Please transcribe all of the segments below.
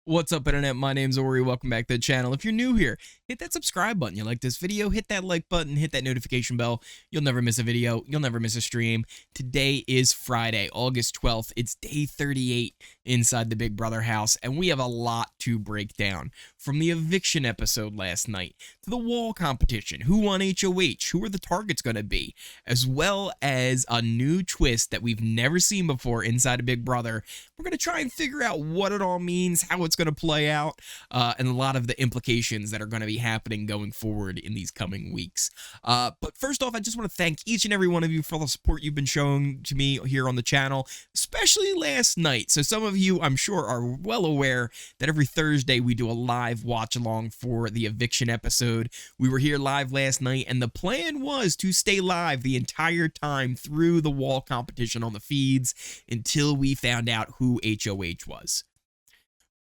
What's up, internet? My name's Ori. Welcome back to the channel. If you're new here, hit that subscribe button. You like this video, hit that like button, hit that notification bell. You'll never miss a video. You'll never miss a stream. Today is Friday, August 12th. It's day 38 inside the Big Brother house, and we have a lot to break down. From the eviction episode last night, to the wall competition, who won HOH, who are the targets going to be, as well as a new twist that we've never seen before inside of Big Brother. We're going to try and figure out what it all means, how it's going to play out, and a lot of the implications that are going to be happening going forward in these coming weeks. But first off, I just want to thank each and every one of you for the support you've been showing to me here on the channel, especially last night. So some of you, I'm sure, are well aware that every Thursday we do a live watch along for the eviction episode. We were here live last night, and the plan was to stay live the entire time through the wall competition on the feeds until we found out who HOH was.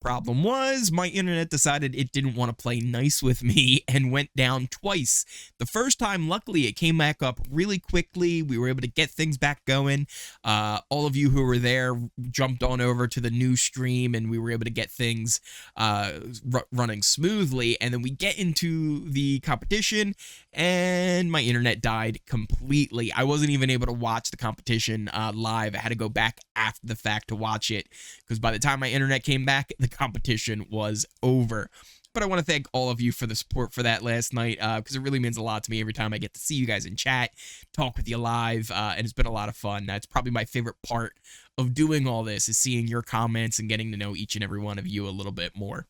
Problem was, my internet decided it didn't want to play nice with me and went down twice. The first time, luckily, it came back up really quickly. We were able to get things back going. All of you who were there jumped on over to the new stream, and we were able to get things running smoothly. And then we get into the competition, and my internet died completely. I wasn't even able to watch the competition live. I had to go back after the fact to watch it, because by the time my internet came back, the competition was over. But I want to thank all of you for the support for that last night, because it really means a lot to me every time I get to see you guys in chat, talk with you live, and it's been a lot of fun. That's probably my favorite part of doing all this, is seeing your comments and getting to know each and every one of you a little bit more.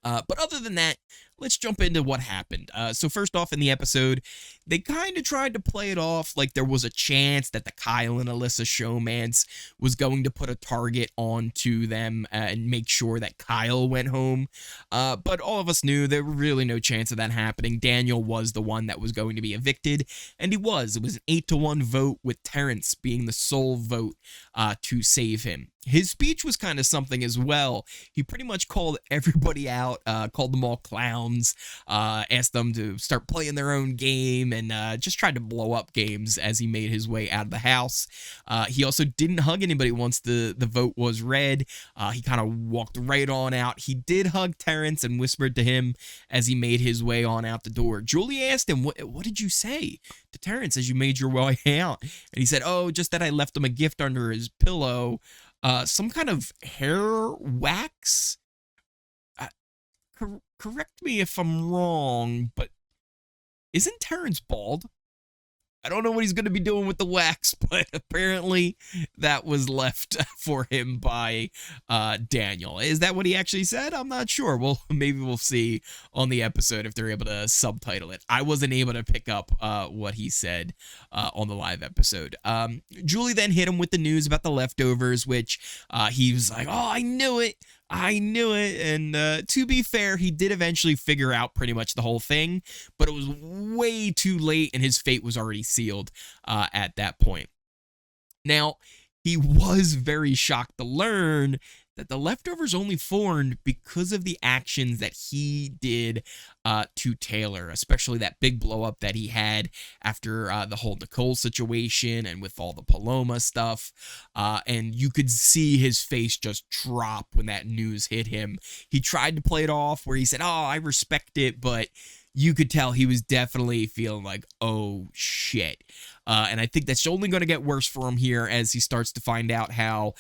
But other than that, let's jump into what happened. So first off, in the episode, they kind of tried to play it off like there was a chance that the Kyle and Alyssa showmance was going to put a target onto them and make sure that Kyle went home. But all of us knew there was really no chance of that happening. Daniel was the one that was going to be evicted, and he was. It was an 8-1 vote, with Terrance being the sole vote to save him. His speech was kind of something as well. He pretty much called everybody out, called them all clowns, asked them to start playing their own game, and just tried to blow up games as he made his way out of the house. He also didn't hug anybody once the vote was read. He kind of walked right on out. He did hug Terrance and whispered to him as he made his way on out the door. Julie asked him, what did you say to Terrance as you made your way out? And he said, oh, just that I left him a gift under his pillow. Some kind of hair wax? Correct me if I'm wrong, but isn't Terrance bald? I don't know what he's going to be doing with the wax, but apparently that was left for him by Daniel. Is that what he actually said? I'm not sure. Well, maybe we'll see on the episode if they're able to subtitle it. I wasn't able to pick up what he said on the live episode. Julie then hit him with the news about the leftovers, which he was like, oh, I knew it. And to be fair, he did eventually figure out pretty much the whole thing, but it was way too late, and his fate was already sealed at that point. Now, he was very shocked to learn that the leftovers only formed because of the actions that he did to Taylor, especially that big blow up that he had after the whole Nicole situation and with all the Paloma stuff. And you could see his face just drop when that news hit him. He tried to play it off where he said, oh, I respect it, but you could tell he was definitely feeling like, oh, shit. And I think that's only going to get worse for him here as he starts to find out how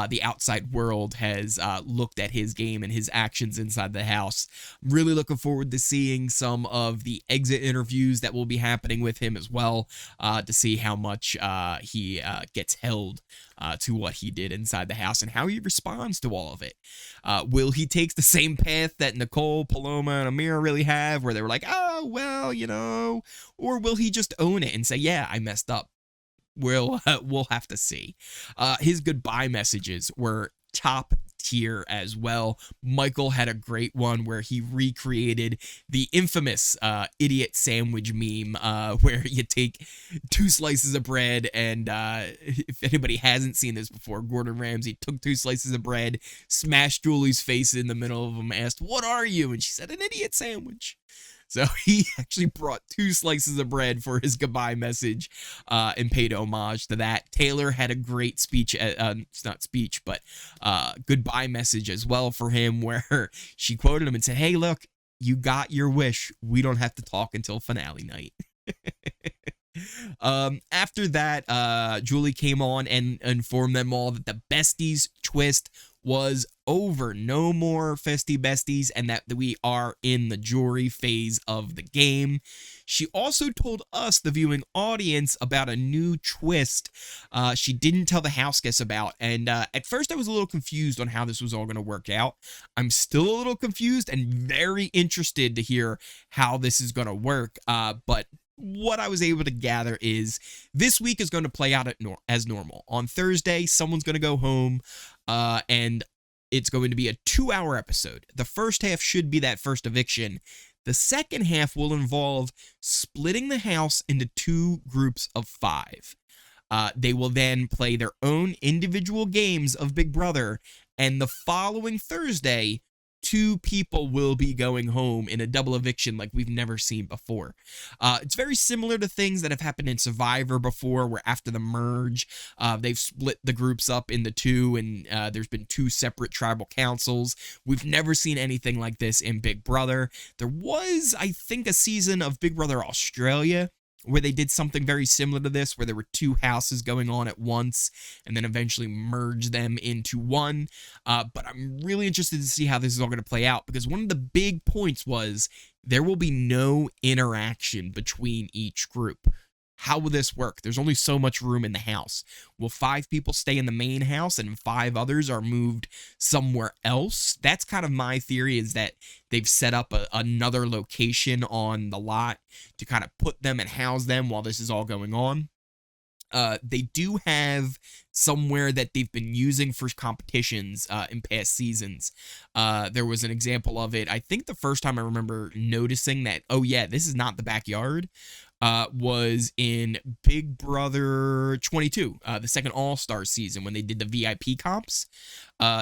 the outside world has looked at his game and his actions inside the house. I'm really looking forward to seeing some of the exit interviews that will be happening with him as well, to see how much he gets held to what he did inside the house and how he responds to all of it. Will he take the same path that Nicole, Paloma, and Ameerah really have, where they were like, oh, well, you know, or will he just own it and say, yeah, I messed up? We'll have to see. His goodbye messages were top tier as well. Michael had a great one where he recreated the infamous idiot sandwich meme, where you take 2 slices of bread, and if anybody hasn't seen this before, Gordon Ramsay took 2 slices of bread, smashed Julie's face in the middle of them, asked, what are you? And she said, an idiot sandwich. So he actually brought 2 slices of bread for his goodbye message and paid homage to that. Taylor had a great speech, it's not speech, but goodbye message as well for him, where she quoted him and said, "Hey, look, you got your wish. We don't have to talk until finale night." After that, Julie came on and informed them all that the besties twist was over. No more festy besties, and that we are in the jury phase of the game. She also told us, the viewing audience, about a new twist she didn't tell the house guests about. And at first I was a little confused on how this was all going to work out. I'm still a little confused and very interested to hear how this is going to work. But what I was able to gather is this week is going to play out as normal. On Thursday, someone's going to go home, and it's going to be a 2-hour episode. The first half should be that first eviction. The second half will involve splitting the house into 2 groups of 5. They will then play their own individual games of Big Brother, and the following Thursday, 2 people will be going home in a double eviction like we've never seen before. It's very similar to things that have happened in Survivor before, where after the merge, they've split the groups up into 2, and there's been 2 separate tribal councils. We've never seen anything like this in Big Brother. There was, I think, a season of Big Brother Australia where they did something very similar to this, where there were 2 houses going on at once and then eventually merged them into one. But I'm really interested to see how this is all going to play out, because one of the big points was there will be no interaction between each group. How will this work? There's only so much room in the house. Will 5 people stay in the main house and 5 others are moved somewhere else? That's kind of my theory, is that they've set up another location on the lot to kind of put them and house them while this is all going on. They do have somewhere that they've been using for competitions in past seasons. There was an example of it. I think the first time I remember noticing that, oh yeah, this is not the backyard, was in Big Brother 22, the second All-Star season, when they did the VIP comps.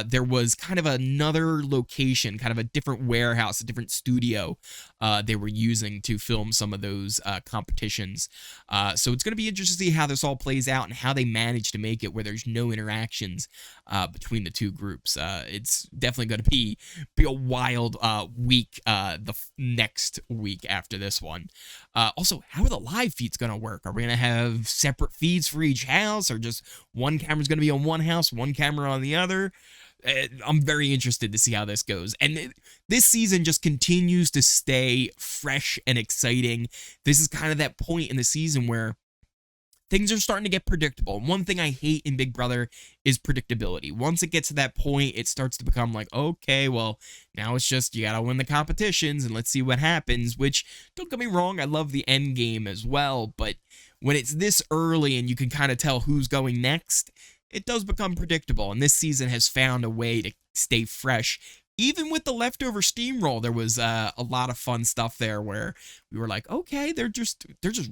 There was kind of another location, kind of a different warehouse, a different studio they were using to film some of those competitions. So it's going to be interesting to see how this all plays out and how they manage to make it where there's no interactions between the 2 groups. It's definitely going to be a wild week the next week after this one. Also, how are the live feeds going to work? Are we going to have separate feeds for each house, or just one camera's going to be on one house, one camera on the other? I'm very interested to see how this goes. And this season just continues to stay fresh and exciting. This is kind of that point in the season where things are starting to get predictable. And one thing I hate in Big Brother is predictability. Once it gets to that point, it starts to become like, okay, well, now it's just you gotta win the competitions and let's see what happens, which, don't get me wrong, I love the end game as well, but when it's this early and you can kind of tell who's going next, it does become predictable. And this season has found a way to stay fresh. Even with the leftover steamroll, there was a lot of fun stuff there where we were like, okay, they're just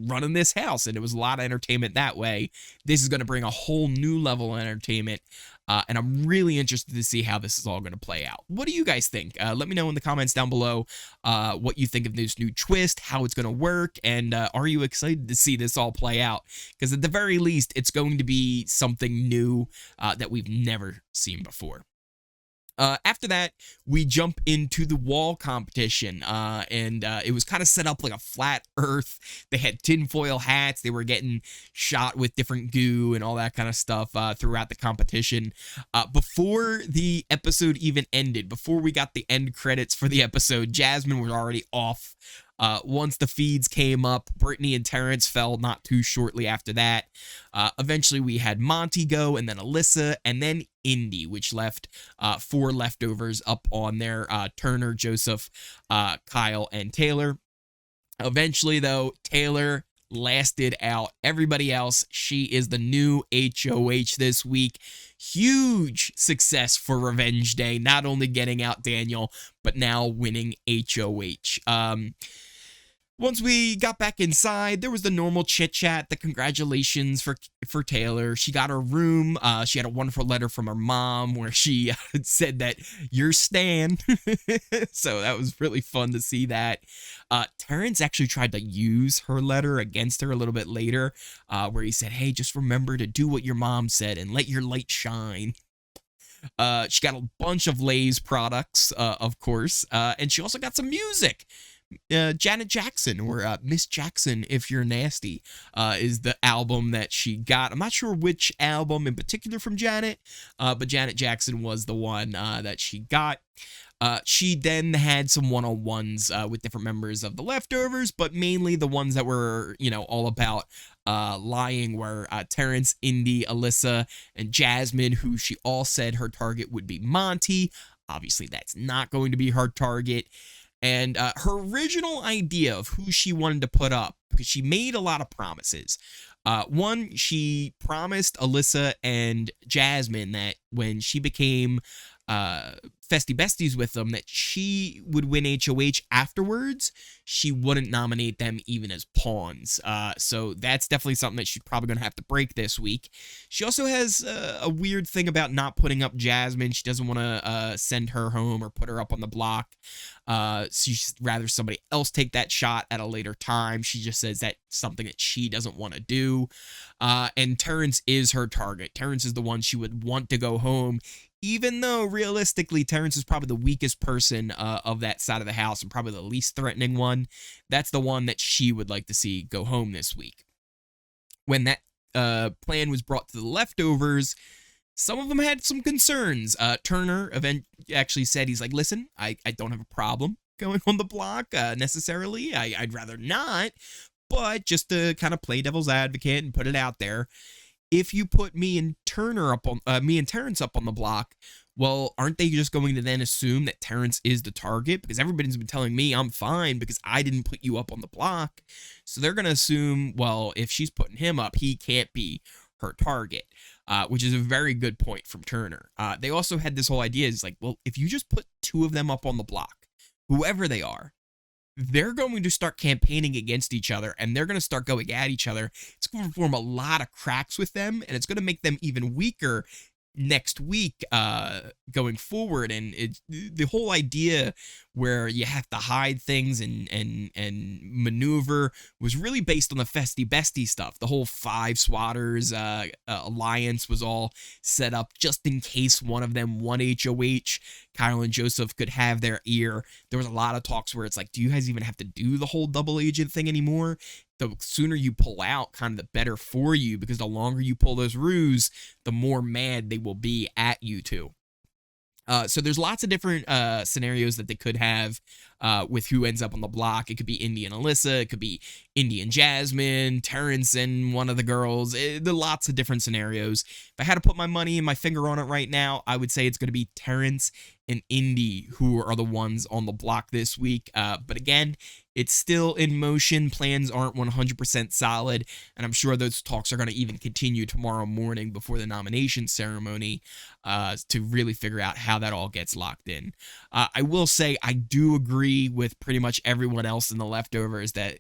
running this house, and it was a lot of entertainment that way. This is going to bring a whole new level of entertainment, and I'm really interested to see how this is all going to play out. What do you guys think? Let me know in the comments down below what you think of this new twist, how it's going to work, and are you excited to see this all play out? Because at the very least, it's going to be something new that we've never seen before. After that, we jump into the wall competition, and it was kind of set up like a flat earth. They had tinfoil hats. They were getting shot with different goo and all that kind of stuff throughout the competition. Before the episode even ended, before we got the end credits for the episode, Jasmine was already off. Once the feeds came up, Brittany and Terrance fell not too shortly after that. Eventually, we had Monte go, and then Alyssa, and then Indy, which left 4 leftovers up on there, Turner, Joseph, Kyle, and Taylor. Eventually, though, Taylor lasted out everybody else. She is the new HOH this week. Huge success for Revenge Day, not only getting out Daniel, but now winning HOH. Once we got back inside, there was the normal chit chat, the congratulations for Taylor. She got her room. She had a wonderful letter from her mom where she said that you're Stan. So that was really fun to see that. Terrance actually tried to use her letter against her a little bit later, where he said, hey, just remember to do what your mom said and let your light shine. She got a bunch of Lay's products, of course, and she also got some music. Janet Jackson, or Miss Jackson If You're Nasty, is the album that she got. I'm not sure which album in particular from Janet, but Janet Jackson was the one that she got. She then had some one-on-ones with different members of the Leftovers, but mainly the ones that were, all about lying were Terrance, Indy, Alyssa, and Jasmine, who she all said her target would be Monte. Obviously, that's not going to be her target. And her original idea of who she wanted to put up, because she made a lot of promises. One, she promised Alyssa and Jasmine that when she became festy besties with them, that she would win HOH afterwards. She wouldn't nominate them even as pawns. So that's definitely something that she's probably going to have to break this week. She also has a weird thing about not putting up Jasmine. She doesn't want to send her home or put her up on the block. So she'd rather somebody else take that shot at a later time. She just says that's something that she doesn't want to do. And Terrance is her target. Terrance is the one she would want to go home, even though realistically Terrance is probably the weakest person of that side of the house and probably the least threatening one. That's the one that she would like to see go home this week. When that plan was brought to the Leftovers, some of them had some concerns. Turner actually said, he's like, listen, I don't have a problem going on the block necessarily. I'd rather not, but just to kind of play devil's advocate and put it out there, if you put me and Terrance up on the block, well, aren't they just going to then assume that Terrance is the target? Because everybody's been telling me I'm fine because I didn't put you up on the block. So they're going to assume, well, if she's putting him up, he can't be her target, which is a very good point from Turner. They also had this whole idea is like, well, if you just put two of them up on the block, whoever they are, they're going to start campaigning against each other, and they're going to start going at each other. It's going to form a lot of cracks with them, and it's going to make them even weaker next week going forward. And it's the whole idea where you have to hide things and maneuver was really based on the festy bestie stuff. The whole five swatters alliance was all set up just in case one of them won HOH. Kyle and Joseph could have their ear. There was a lot of talks where it's like, do you guys even have to do the whole double agent thing anymore? The sooner you pull out, kind of the better for you, because the longer you pull those ruse, the more mad they will be at you two. So there's lots of different scenarios that they could have with who ends up on the block. It could be Indy and Alyssa. It could be Indy and Jasmine, Terrance and one of the girls. There are lots of different scenarios. If I had to put my money and my finger on it right now, I would say it's going to be Terrance and Indy who are the ones on the block this week. But again, it's still in motion. Plans aren't 100% solid, and I'm sure those talks are going to even continue tomorrow morning before the nomination ceremony to really figure out how that all gets locked in. I will say I do agree with pretty much everyone else in the Leftovers that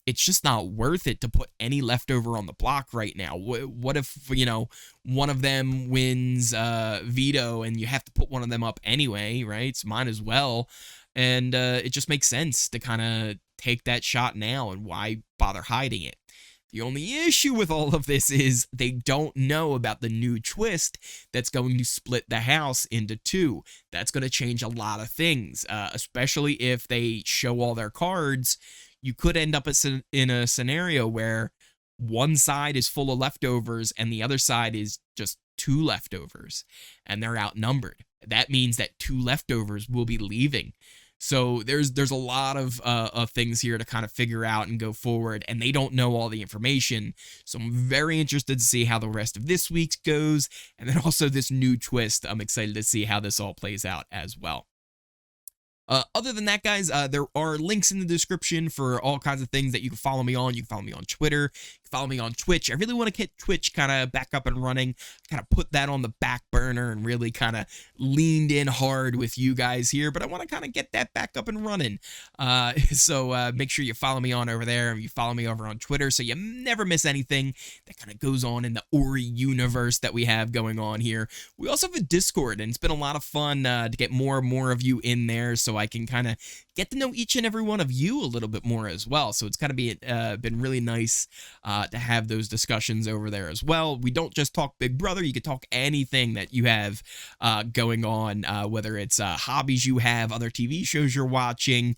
it's just not worth it to put any leftover on the block right now. What if, one of them wins veto and you have to put one of them up anyway, right? So might as well. And it just makes sense to kind of take that shot now, and why bother hiding it? The only issue with all of this is they don't know about the new twist that's going to split the house into two. That's going to change a lot of things, especially if they show all their cards. You could end up in a scenario where one side is full of leftovers and the other side is just two leftovers, and they're outnumbered. That means that two leftovers will be leaving. So there's a lot of things here to kind of figure out and go forward, and they don't know all the information. So I'm very interested to see how the rest of this week goes, and then also this new twist. I'm excited to see how this all plays out as well. Other than that, guys, there are links in the description for all kinds of things that you can follow me on. You can follow me on Twitter. You can follow me on Twitch. I really want to get Twitch kind of back up and running, kind of put that on the back burner and really kind of leaned in hard with you guys here, but I want to kind of get that back up and running. So make sure you follow me on over there, and you follow me over on Twitter so you never miss anything that kind of goes on in the Ori universe that we have going on here. We also have a Discord, and it's been a lot of fun to get more and more of you in there so I can kind of get to know each and every one of you a little bit more as well. So it's kind of been really nice to have those discussions over there as well. We don't just talk Big Brother. You can talk anything that you have going on, whether it's hobbies you have, other TV shows you're watching,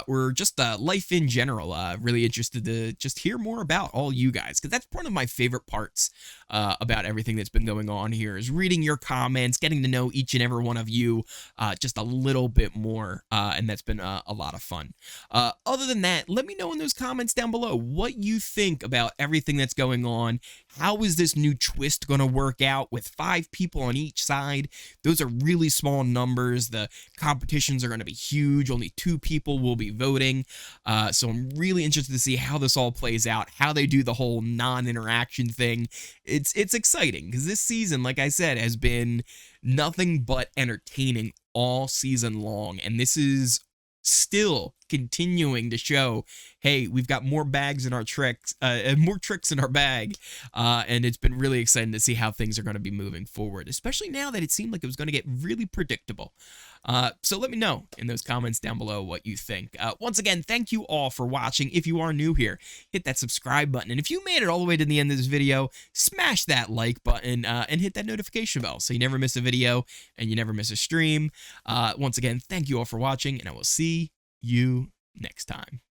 or just life in general. Really interested to just hear more about all you guys, because that's one of my favorite parts about everything that's been going on here, is reading your comments, getting to know each and every one of you just a little bit more, and that's been a lot of fun. Other than that, let me know in those comments down below what you think about everything that's going on. How is this new twist going to work out with 5 people on each side? Those are really small numbers. The competitions are going to be huge. Only 2 people will be voting. So I'm really interested to see how this all plays out, how they do the whole non-interaction thing. It's exciting because this season, like I said, has been nothing but entertaining all season long, and this is still continuing to show, hey, we've got more bags in our tricks, more tricks in our bag, and it's been really exciting to see how things are going to be moving forward, especially now that it seemed like it was going to get really predictable. So let me know in those comments down below what you think. Once again, thank you all for watching. If you are new here, hit that subscribe button, and if you made it all the way to the end of this video, smash that like button and hit that notification bell so you never miss a video and you never miss a stream. Once again, thank you all for watching, and I will see you next time.